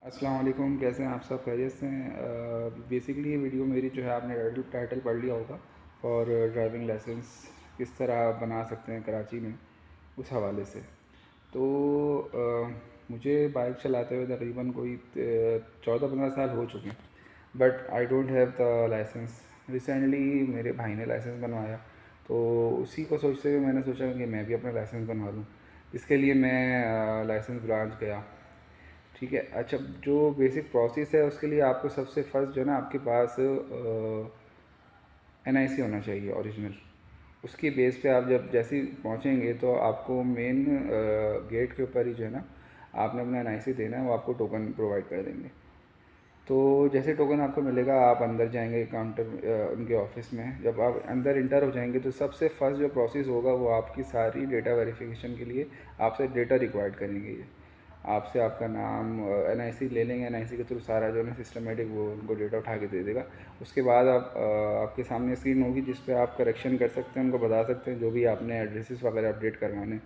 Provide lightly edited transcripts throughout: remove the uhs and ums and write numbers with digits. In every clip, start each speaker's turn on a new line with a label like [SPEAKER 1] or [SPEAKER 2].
[SPEAKER 1] अस्सलाम वालेकुम, कैसे हैं आप सब? खैरियत से हैं? बेसिकली ये वीडियो मेरी जो है आपने टाइटल पढ़ लिया होगा फॉर ड्राइविंग लाइसेंस किस तरह आप बना सकते हैं कराची में, उस हवाले से। तो मुझे बाइक चलाते हुए तकरीबन कोई 14-15 साल हो चुके हैं, but I don't have the licence. Recently मेरे भाई ने लाइसेंस बनवाया, तो उसी को सोचते हुए मैंने सोचा कि मैं भी अपना लाइसेंस बनवा लूँ। इसके लिए मैं लाइसेंस ब्रांच गया। ठीक है। अच्छा, जो बेसिक प्रोसेस है उसके लिए आपको सबसे फर्स्ट जो है ना आपके पास NIC होना चाहिए ओरिजिनल। उसकी बेस पे आप जब जैसे ही पहुँचेंगे तो आपको मेन गेट के ऊपर ही जो है ना आपने अपना NIC देना है, वो आपको टोकन प्रोवाइड कर देंगे। तो जैसे टोकन आपको मिलेगा आप अंदर जाएंगे काउंटर उनके ऑफिस में। जब आप अंदर इंटर हो जाएंगे तो सबसे फर्स्ट जो प्रोसेस होगा वो आपकी सारी डेटा वेरिफिकेशन के लिए आपसे डेटा रिक्वायर्ड करेंगे। ये आपसे आपका नाम NIC ले लेंगे। NIC के थ्रू सारा जो है ना सिस्टमेटिक वो उनको डेटा उठा के दे देगा। उसके बाद आपके सामने स्क्रीन होगी जिस पे आप करेक्शन कर सकते हैं, उनको बता सकते हैं जो भी आपने एड्रेसेस वगैरह अपडेट करवाने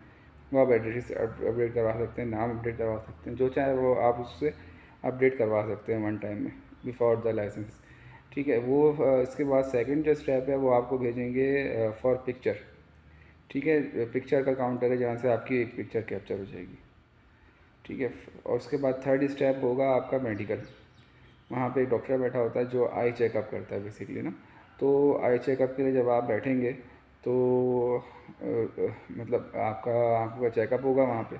[SPEAKER 1] वो आप एड्रेस अपडेट करवा सकते हैं, नाम अपडेट करवा सकते हैं, जो चाहे वो आप उससे अपडेट करवा सकते हैं वन टाइम में बिफोर द लाइसेंस। ठीक है। वो इसके बाद सेकंड जो स्टेप है वो आपको भेजेंगे फॉर पिक्चर। ठीक है। पिक्चर का काउंटर है जहाँ से आपकी एक पिक्चर कैप्चर हो जाएगी। ठीक है। और उसके बाद थर्ड स्टेप होगा आपका मेडिकल। वहाँ पे एक डॉक्टर बैठा होता है जो आई चेकअप करता है बेसिकली ना। तो आई चेकअप के लिए जब आप बैठेंगे तो मतलब आपका आँखों का चेकअप होगा वहाँ पे।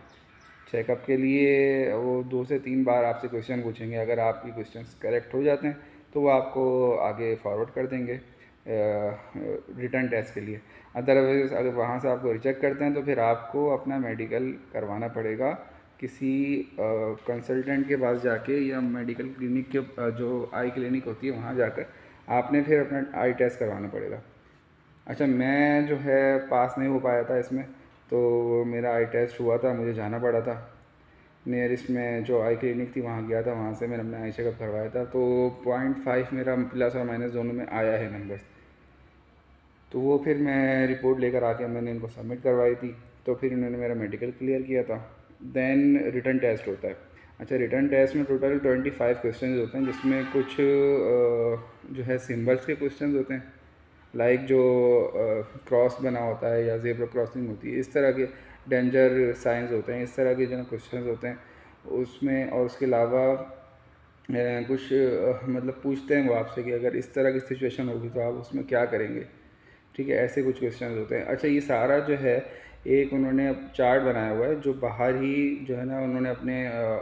[SPEAKER 1] चेकअप के लिए वो 2 से 3 बार आपसे क्वेश्चन पूछेंगे। अगर आपकी क्वेश्चंस करेक्ट हो जाते हैं तो वो आपको आगे फॉरवर्ड कर देंगे रिटर्न टेस्ट के लिए। अदरवाइज़ अगर वहाँ से आपको रिजेक्ट करते हैं तो फिर आपको अपना मेडिकल करवाना पड़ेगा किसी कंसल्टेंट के पास जाके, या मेडिकल क्लिनिक के जो आई क्लिनिक होती है वहाँ जाकर आपने फिर अपना आई टेस्ट करवाना पड़ेगा। अच्छा, मैं जो है पास नहीं हो पाया था इसमें, तो मेरा आई टेस्ट हुआ था, मुझे जाना पड़ा था नियरेस्ट में जो आई क्लिनिक थी वहाँ गया था, वहाँ से मैंने अपना आई चेकअप करवाया था। तो 0.5 मेरा प्लस और माइनस दोनों में आया है नंबर्स। तो वो फिर मैं रिपोर्ट लेकर आके मैंने इनको सबमिट करवाई थी, तो फिर इन्होंने मेरा मेडिकल क्लियर किया था। देन रिटर्न टेस्ट होता है। अच्छा, रिटर्न टेस्ट में टोटल 25 क्वेश्चन होते हैं, जिसमें कुछ जो है सिम्बल्स के क्वेश्चन होते हैं, लाइक जो क्रॉस बना होता है या ज़ेब्रा क्रॉसिंग होती है, इस तरह के डेंजर साइंस होते हैं, इस तरह के जो क्वेश्चन होते हैं उसमें। और उसके अलावा कुछ मतलब पूछते हैं वो आपसे कि अगर इस तरह की सिचुएशन होगी तो आप उसमें क्या करेंगे। ठीक है। ऐसे कुछ क्वेश्चन होते हैं। अच्छा, ये सारा जो है एक उन्होंने चार्ट बनाया हुआ है जो बाहर ही जो है ना उन्होंने अपने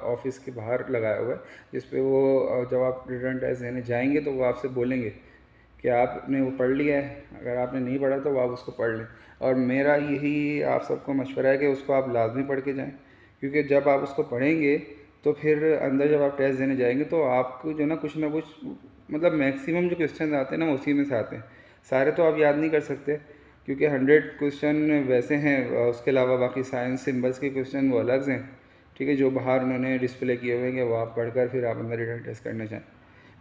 [SPEAKER 1] ऑफिस के बाहर लगाया हुआ है, जिस पे वो जब आप रिटर्न टेस्ट देने जाएंगे तो वो आपसे बोलेंगे कि आपने वो पढ़ लिया है। अगर आपने नहीं पढ़ा तो आप उसको पढ़ लें। और मेरा यही आप सबको मशवरा है कि उसको आप लाजमी पढ़ के जाएं, क्योंकि जब आप उसको पढ़ेंगे तो फिर अंदर जब आप टेस्ट देने जाएंगे तो आपको जो ना कुछ मतलब मैक्सिमम जो क्वेश्चन आते हैं ना उसी में से आते हैं। सारे तो आप याद नहीं कर सकते क्योंकि 100 क्वेश्चन वैसे हैं। उसके अलावा बाकी साइंस सिम्बल्स के क्वेश्चन वो अलग हैं। ठीक है। जो बाहर उन्होंने डिस्प्ले किए हुए हैं कि वो आप पढ़कर फिर आप अंदर रिटर्न टेस्ट करने जाएँ।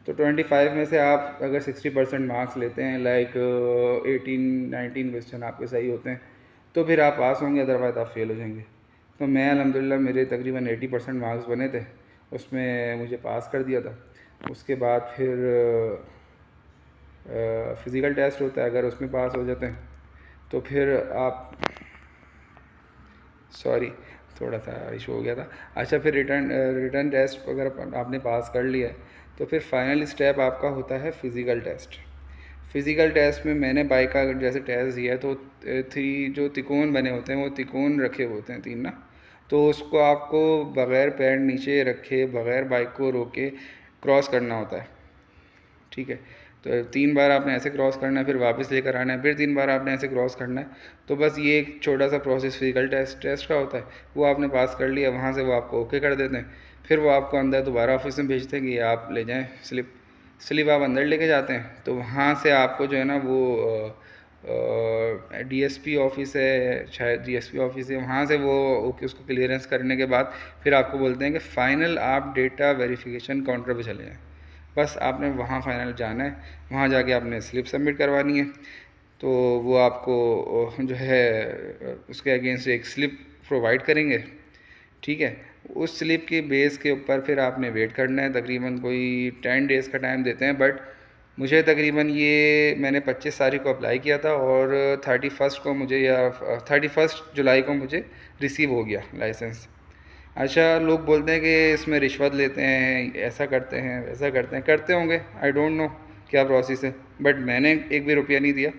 [SPEAKER 1] तो 25 में से आप अगर 60% मार्क्स लेते हैं, लाइक 18-19 क्वेश्चन आपके सही होते हैं, तो फिर आप पास होंगे, अदरवाइज़ आप फेल हो जाएंगे। तो मैं अल्हम्दुलिल्लाह मेरे तकरीबन 80% मार्क्स बने थे, उसमें मुझे पास कर दिया था। उसके बाद फिर फ़िज़िकल टेस्ट होता है, अगर उसमें पास हो जाते हैं तो फिर आप सॉरी थोड़ा सा इशू हो गया था। अच्छा, फिर रिटर्न टेस्ट अगर आपने पास कर लिया है तो फिर फाइनल स्टेप आपका होता है फ़िज़िकल टेस्ट। फ़िज़िकल टेस्ट में मैंने बाइक का जैसे टेस्ट दिया है तो जो तिकोन बने होते हैं वो तिकोन रखे होते हैं 3 ना। तो उसको आपको बग़ैर पैर नीचे रखे, बग़ैर बाइक को रोके क्रॉस करना होता है। ठीक है। तो 3 बार आपने ऐसे क्रॉस करना है, फिर वापस लेकर आना है, फिर 3 बार आपने ऐसे क्रॉस करना है। तो बस ये एक छोटा सा प्रोसेस फ़िज़िकल टेस्ट का होता है। वो आपने पास कर लिया, वहाँ से वो आपको ओके कर देते हैं। फिर वो आपको अंदर दोबारा ऑफिस में भेजते हैं कि आप ले जाएँ स्लिप आप अंदर लेके जाते हैं। तो वहाँ से आपको जो है ना वो DSP ऑफिस है, शायद DSP ऑफिस है, वहाँ से वो ओके उसको क्लियरेंस करने के बाद फिर आपको बोलते हैं कि फ़ाइनल आप डेटा वेरिफिकेशन काउंटर पे चले जाएँ। बस आपने वहाँ फ़ाइनल जाना है, वहाँ जाके आपने स्लिप सबमिट करवानी है। तो वो आपको जो है उसके अगेंस्ट एक स्लिप प्रोवाइड करेंगे। ठीक है। उस स्लिप की बेस के ऊपर फिर आपने वेट करना है। तकरीबन कोई 10 डेज़ का टाइम देते हैं, बट मुझे तकरीबन ये मैंने 25 तारीख को अप्लाई किया था और 31 को मुझे या 31 जुलाई को मुझे रिसीव हो गया लाइसेंस। अच्छा, लोग बोलते हैं कि इसमें रिश्वत लेते हैं, ऐसा करते हैं, वैसा करते होंगे, आई डोंट नो क्या प्रोसेस है, बट मैंने एक भी रुपया नहीं दिया।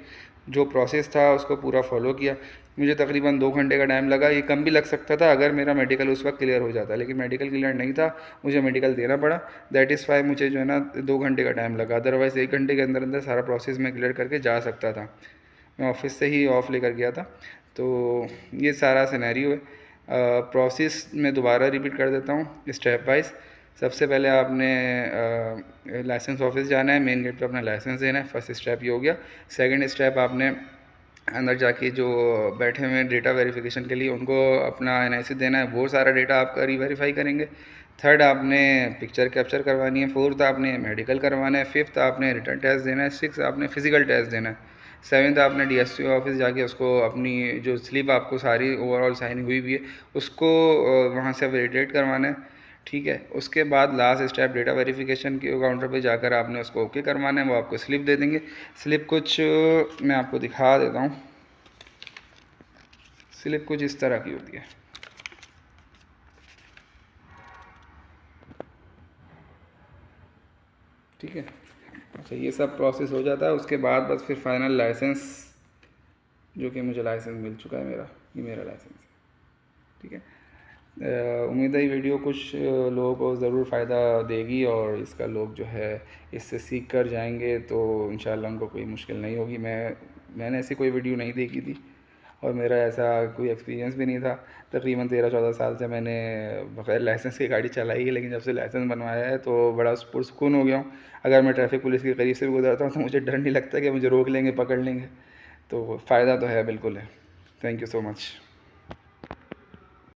[SPEAKER 1] जो प्रोसेस था उसको पूरा फॉलो किया। मुझे तकरीबन 2 घंटे का टाइम लगा। ये कम भी लग सकता था अगर मेरा मेडिकल उस वक्त क्लियर हो जाता, लेकिन मेडिकल क्लियर नहीं था, मुझे मेडिकल देना पड़ा। दैट इज़ वाई मुझे जो है ना 2 घंटे का टाइम लगा। अदरवाइज़ 1 घंटे के अंदर अंदर सारा प्रोसेस मैं क्लियर करके जा सकता था। मैं ऑफिस से ही ऑफ लेकर गया था। तो ये सारा सिनेरियो है। प्रोसेस मैं दोबारा रिपीट कर देता हूँ स्टेप वाइज। सबसे पहले आपने लाइसेंस ऑफिस जाना है, मेन गेट पे अपना लाइसेंस देना है। फर्स्ट स्टेप ये हो गया। सेकंड स्टेप आपने अंदर जाके जो बैठे हुए हैं डेटा वेरिफिकेशन के लिए उनको अपना एनआईसी देना है, वो सारा डेटा आपका रीवेरीफाई करेंगे। थर्ड आपने पिक्चर कैप्चर करवानी है। फोर्थ आपने मेडिकल करवाना है। फिफ्थ आपने रिटर्न टेस्ट देना है। सिक्स आपने फिजिकल टेस्ट देना है। सेवन्थ आपने डीएसपी ऑफिस जाके उसको अपनी जो स्लिप आपको सारी ओवरऑल साइन हुई है उसको वहाँ से वैलिडेट करवाना है। ठीक है, उसके बाद लास्ट स्टेप डेटा वेरिफिकेशन के काउंटर पे जाकर आपने उसको ओके करवाना है। वो आपको स्लिप दे देंगे। स्लिप कुछ मैं आपको दिखा देता हूँ। स्लिप कुछ इस तरह की होती है। ठीक है, अच्छा ये सब प्रोसेस हो जाता है। उसके बाद बस फिर फाइनल लाइसेंस, जो कि मुझे लाइसेंस मिल चुका है, ये मेरा लाइसेंस है। ठीक है, उम्मीद है ये वीडियो कुछ लोगों को ज़रूर फ़ायदा देगी और इसका लोग जो है इससे सीख कर जाएंगे तो इंशाल्लाह उनको कोई मुश्किल नहीं होगी। मैंने ऐसी कोई वीडियो नहीं देखी थी और मेरा ऐसा कोई एक्सपीरियंस भी नहीं था। तकरीबन 13-14 साल से मैंने बग़ैर लाइसेंस की गाड़ी चलाई है, लेकिन जब से लाइसेंस बनवाया है तो बड़ा पुरसुकून हो गया हूँ। अगर मैं ट्रैफिक पुलिस के करीब से भी गुजरता हूँ तो मुझे डर नहीं लगता कि मुझे रोक लेंगे, पकड़ लेंगे। तो फ़ायदा तो है, बिल्कुल है। Thank you so much.